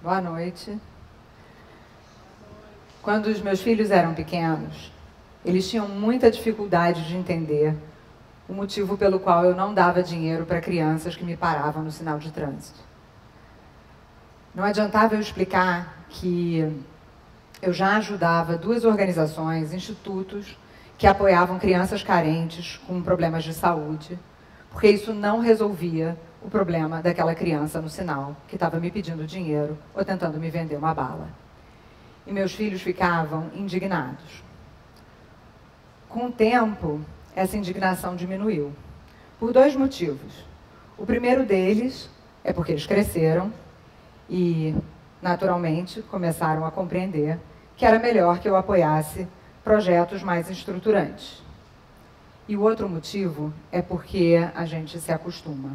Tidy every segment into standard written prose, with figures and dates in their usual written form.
Boa noite. Quando os meus filhos eram pequenos, eles tinham muita dificuldade de entender o motivo pelo qual eu não dava dinheiro para crianças que me paravam no sinal de trânsito. Não adiantava eu explicar que eu já ajudava 2 organizações, institutos, que apoiavam crianças carentes com problemas de saúde, porque isso não resolvia o problema daquela criança no sinal que estava me pedindo dinheiro ou tentando me vender uma bala. E meus filhos ficavam indignados. Com o tempo, essa indignação diminuiu, por 2 motivos. O primeiro deles é porque eles cresceram e, naturalmente, começaram a compreender que era melhor que eu apoiasse projetos mais estruturantes. E o outro motivo é porque a gente se acostuma.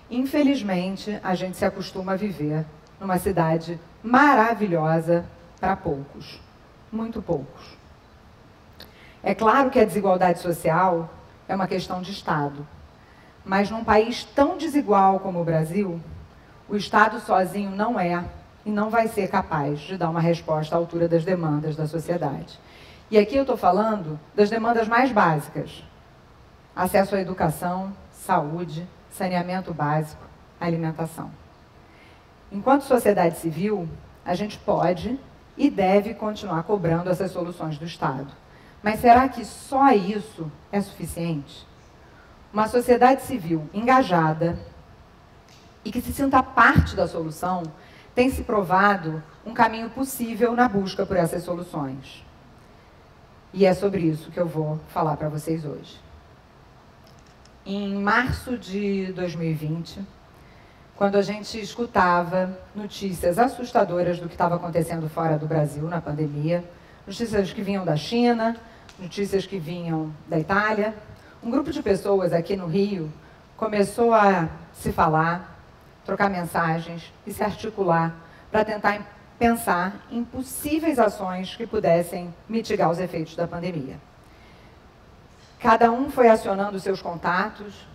Infelizmente, a gente se acostuma a viver numa cidade maravilhosa para poucos, muito poucos. É claro que a desigualdade social é uma questão de Estado, mas num país tão desigual como o Brasil, o Estado sozinho não é e não vai ser capaz de dar uma resposta à altura das demandas da sociedade. E aqui eu estou falando das demandas mais básicas: acesso à educação, saúde, saneamento básico, alimentação. Enquanto sociedade civil, a gente pode e deve continuar cobrando essas soluções do Estado. Mas será que só isso é suficiente? Uma sociedade civil engajada e que se sinta parte da solução tem se provado um caminho possível na busca por essas soluções. E é sobre isso que eu vou falar para vocês hoje. Em março de 2020, quando a gente escutava notícias assustadoras do que estava acontecendo fora do Brasil na pandemia, notícias que vinham da China, notícias que vinham da Itália, um grupo de pessoas aqui no Rio começou a se falar, trocar mensagens e se articular para tentar pensar em possíveis ações que pudessem mitigar os efeitos da pandemia. Cada um foi acionando seus contatos,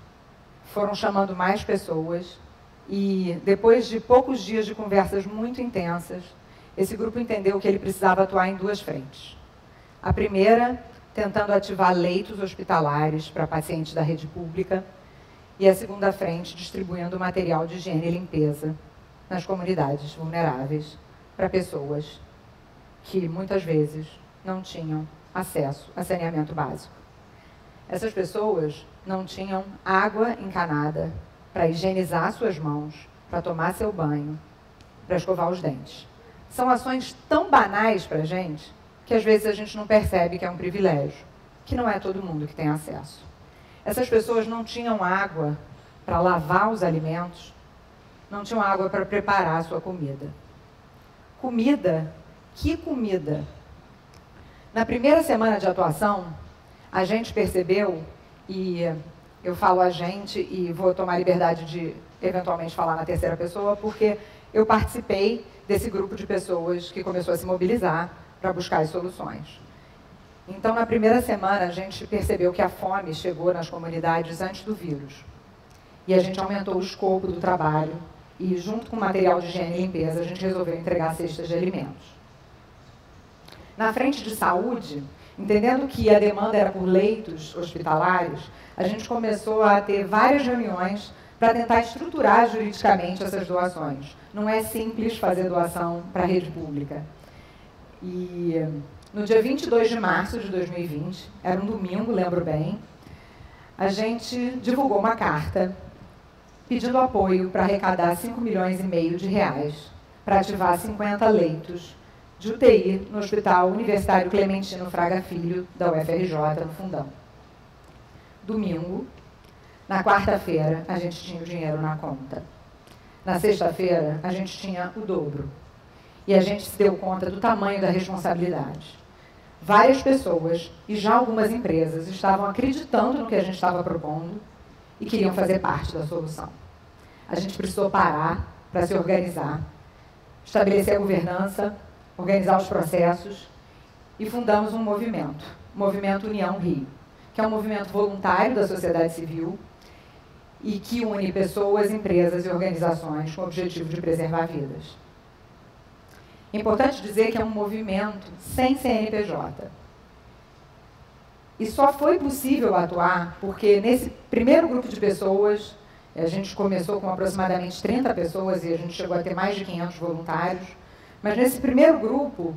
foram chamando mais pessoas e, depois de poucos dias de conversas muito intensas, esse grupo entendeu que ele precisava atuar em 2 frentes. A primeira, tentando ativar leitos hospitalares para pacientes da rede pública, e a segunda frente, distribuindo material de higiene e limpeza nas comunidades vulneráveis para pessoas que, muitas vezes, não tinham acesso a saneamento básico. Essas pessoas não tinham água encanada para higienizar suas mãos, para tomar seu banho, para escovar os dentes. São ações tão banais para a gente que às vezes a gente não percebe que é um privilégio, que não é todo mundo que tem acesso. Essas pessoas não tinham água para lavar os alimentos, não tinham água para preparar a sua comida. Comida? Que comida? Na primeira semana de atuação, a gente percebeu, e eu falo a gente e vou tomar liberdade de eventualmente falar na terceira pessoa, porque eu participei desse grupo de pessoas que começou a se mobilizar para buscar as soluções. Então, na primeira semana, a gente percebeu que a fome chegou nas comunidades antes do vírus. E a gente aumentou o escopo do trabalho e, junto com material de higiene e limpeza, a gente resolveu entregar cestas de alimentos. Na frente de saúde, entendendo que a demanda era por leitos hospitalares, a gente começou a ter várias reuniões para tentar estruturar juridicamente essas doações. Não é simples fazer doação para a rede pública. E no dia 22 de março de 2020, era um domingo, lembro bem, a gente divulgou uma carta pedindo apoio para arrecadar 5,5 milhões de reais para ativar 50 leitos de UTI no Hospital Universitário Clementino Fraga Filho, da UFRJ, no Fundão. Domingo. Na quarta-feira, a gente tinha o dinheiro na conta. Na sexta-feira, a gente tinha o dobro. E a gente se deu conta do tamanho da responsabilidade. Várias pessoas e já algumas empresas estavam acreditando no que a gente estava propondo e queriam fazer parte da solução. A gente precisou parar para se organizar, estabelecer a governança, organizar os processos e fundamos um movimento, o Movimento União Rio, que é um movimento voluntário da sociedade civil e que une pessoas, empresas e organizações com o objetivo de preservar vidas. É importante dizer que é um movimento sem CNPJ. E só foi possível atuar porque nesse primeiro grupo de pessoas, a gente começou com aproximadamente 30 pessoas e a gente chegou a ter mais de 500 voluntários, mas nesse primeiro grupo,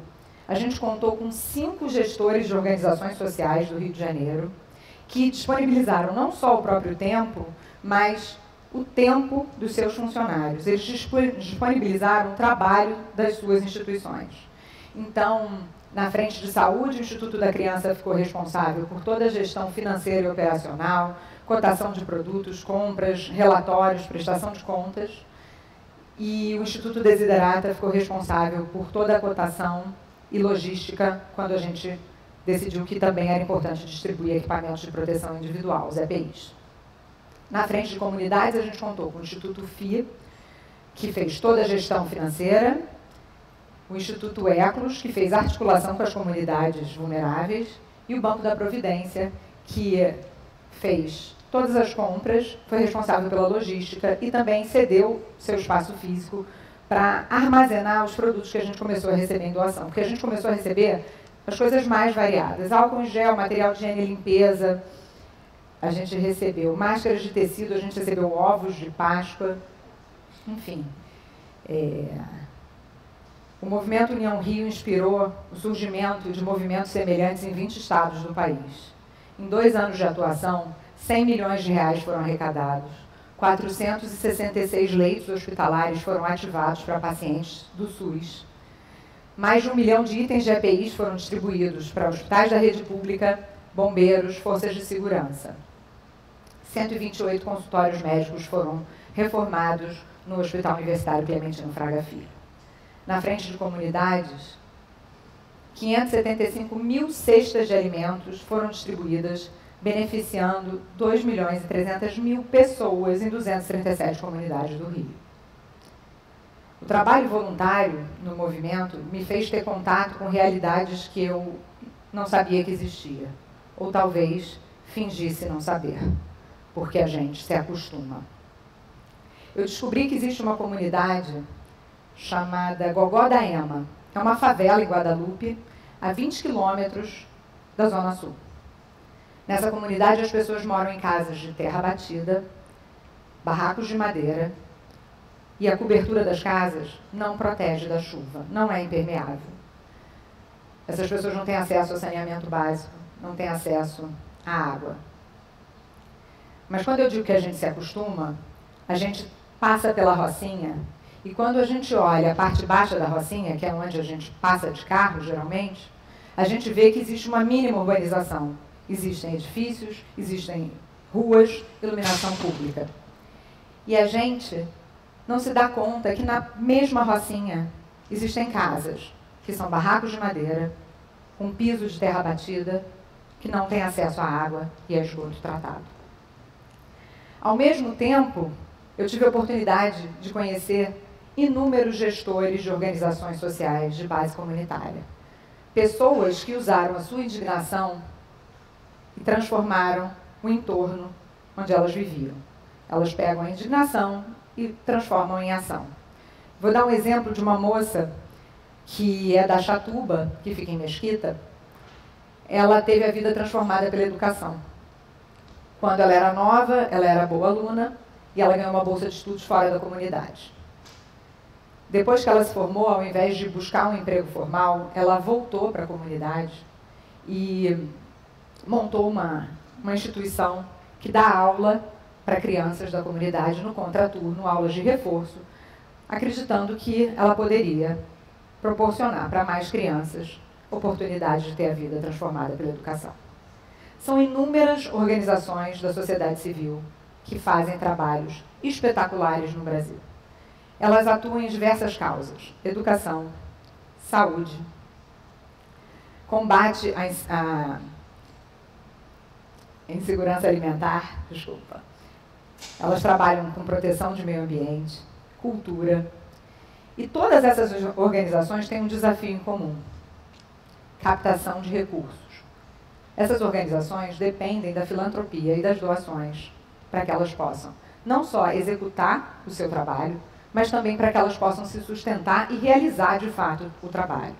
a gente contou com 5 gestores de organizações sociais do Rio de Janeiro, que disponibilizaram não só o próprio tempo, mas o tempo dos seus funcionários. Eles disponibilizaram o trabalho das suas instituições. Então, na frente de saúde, o Instituto da Criança ficou responsável por toda a gestão financeira e operacional, cotação de produtos, compras, relatórios, prestação de contas. E o Instituto Desiderata ficou responsável por toda a cotação e logística, quando a gente decidiu que também era importante distribuir equipamentos de proteção individual, os EPIs. Na frente de comunidades, a gente contou com o Instituto FIA, que fez toda a gestão financeira, o Instituto ECLOS, que fez articulação com as comunidades vulneráveis, e o Banco da Providência, que fez todas as compras, foi responsável pela logística e também cedeu seu espaço físico para armazenar os produtos que a gente começou a receber em doação. Porque a gente começou a receber as coisas mais variadas. Álcool em gel, material de higiene e limpeza, a gente recebeu máscaras de tecido, a gente recebeu ovos de Páscoa, enfim. O movimento União Rio inspirou o surgimento de movimentos semelhantes em 20 estados do país. Em 2 anos de atuação, 100 milhões de reais foram arrecadados, 466 leitos hospitalares foram ativados para pacientes do SUS, mais de 1 milhão de itens de EPIs foram distribuídos para hospitais da rede pública, bombeiros, forças de segurança. 128 consultórios médicos foram reformados no Hospital Universitário Clementino Fraga Filho. Na frente de comunidades, 575 mil cestas de alimentos foram distribuídas, beneficiando 2.300.000 pessoas em 237 comunidades do Rio. O trabalho voluntário no movimento me fez ter contato com realidades que eu não sabia que existia, ou talvez fingisse não saber, porque a gente se acostuma. Eu descobri que existe uma comunidade chamada Gogó da Ema. É uma favela em Guadalupe, a 20 quilômetros da Zona Sul. Nessa comunidade, as pessoas moram em casas de terra batida, barracos de madeira, e a cobertura das casas não protege da chuva, não é impermeável. Essas pessoas não têm acesso ao saneamento básico, não têm acesso à água. Mas quando eu digo que a gente se acostuma, a gente passa pela Rocinha, e quando a gente olha a parte baixa da Rocinha, que é onde a gente passa de carro, geralmente, a gente vê que existe uma mínima urbanização. Existem edifícios, existem ruas, iluminação pública. E a gente não se dá conta que na mesma Rocinha existem casas, que são barracos de madeira, com pisos de terra batida, que não têm acesso à água e a esgoto tratado. Ao mesmo tempo, eu tive a oportunidade de conhecer inúmeros gestores de organizações sociais de base comunitária. Pessoas que usaram a sua indignação e transformaram o entorno onde elas viviam. Elas pegam a indignação e transformam em ação. Vou dar um exemplo de uma moça que é da Chatuba, que fica em Mesquita. Ela teve a vida transformada pela educação. Quando ela era nova, ela era boa aluna e ela ganhou uma bolsa de estudos fora da comunidade. Depois que ela se formou, ao invés de buscar um emprego formal, ela voltou para a comunidade e montou uma instituição que dá aula para crianças da comunidade no contraturno, aulas de reforço, acreditando que ela poderia proporcionar para mais crianças oportunidade de ter a vida transformada pela educação. São inúmeras organizações da sociedade civil que fazem trabalhos espetaculares no Brasil. Elas atuam em diversas causas: educação, saúde, combate à insegurança alimentar, Elas trabalham com proteção de meio ambiente, cultura. E todas essas organizações têm um desafio em comum: captação de recursos. Essas organizações dependem da filantropia e das doações para que elas possam não só executar o seu trabalho, mas também para que elas possam se sustentar e realizar, de fato, o trabalho.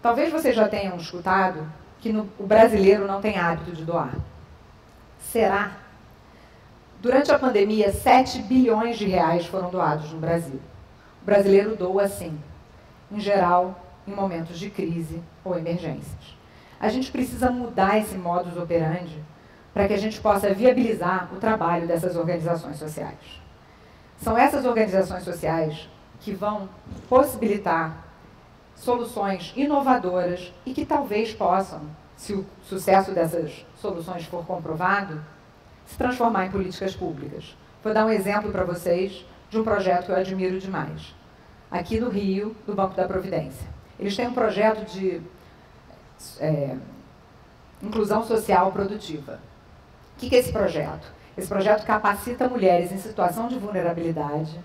Talvez vocês já tenham escutado que o brasileiro não tem hábito de doar. Será? Durante a pandemia, 7 bilhões de reais foram doados no Brasil. O brasileiro doa sim, em geral, em momentos de crise ou emergências. A gente precisa mudar esse modus operandi para que a gente possa viabilizar o trabalho dessas organizações sociais. São essas organizações sociais que vão possibilitar soluções inovadoras e que talvez possam, se o sucesso dessas soluções for comprovado, se transformar em políticas públicas. Vou dar um exemplo para vocês de um projeto que eu admiro demais. Aqui no Rio, do Banco da Providência. Eles têm um projeto de inclusão social produtiva. O que é esse projeto? Esse projeto capacita mulheres em situação de vulnerabilidade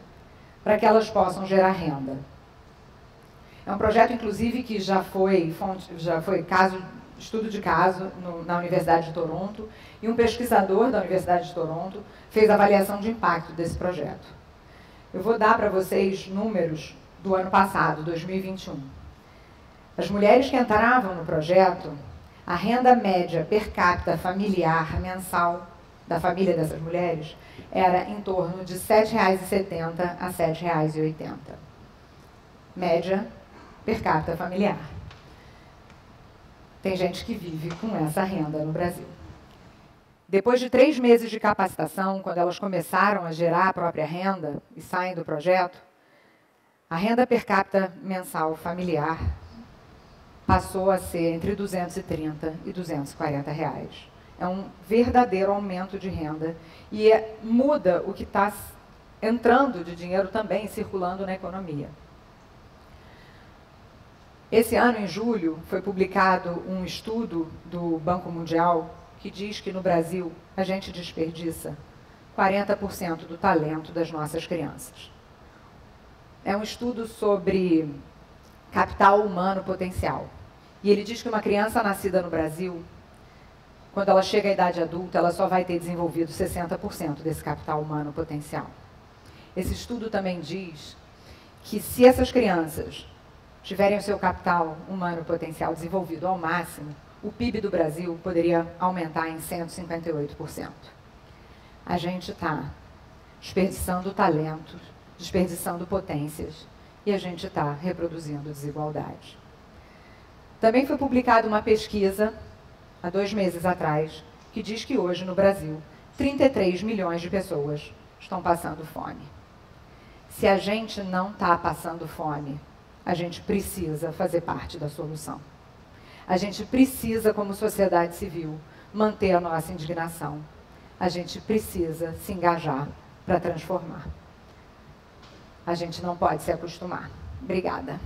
para que elas possam gerar renda. É um projeto, inclusive, que já foi estudo de caso na Universidade de Toronto, e um pesquisador da Universidade de Toronto fez avaliação de impacto desse projeto. Eu vou dar para vocês números do ano passado, 2021. As mulheres que entravam no projeto, a renda média per capita familiar mensal da família dessas mulheres era em torno de R$ 7,70 a R$ 7,80. Média per capita familiar. Tem gente que vive com essa renda no Brasil. Depois de 3 meses de capacitação, quando elas começaram a gerar a própria renda e saem do projeto, a renda per capita mensal familiar passou a ser entre 230 e 240 reais. É um verdadeiro aumento de renda e muda o que está entrando de dinheiro também circulando na economia. Esse ano, em julho, foi publicado um estudo do Banco Mundial que diz que no Brasil a gente desperdiça 40% do talento das nossas crianças. É um estudo sobre capital humano potencial. E ele diz que uma criança nascida no Brasil, quando ela chega à idade adulta, ela só vai ter desenvolvido 60% desse capital humano potencial. Esse estudo também diz que se essas crianças tiverem o seu capital humano potencial desenvolvido ao máximo, o PIB do Brasil poderia aumentar em 158%. A gente está desperdiçando talentos, desperdiçando potências, e a gente está reproduzindo desigualdade. Também foi publicada uma pesquisa, há 2 meses atrás, que diz que hoje no Brasil, 33 milhões de pessoas estão passando fome. Se a gente não está passando fome, a gente precisa fazer parte da solução. A gente precisa, como sociedade civil, manter a nossa indignação. A gente precisa se engajar para transformar. A gente não pode se acostumar. Obrigada.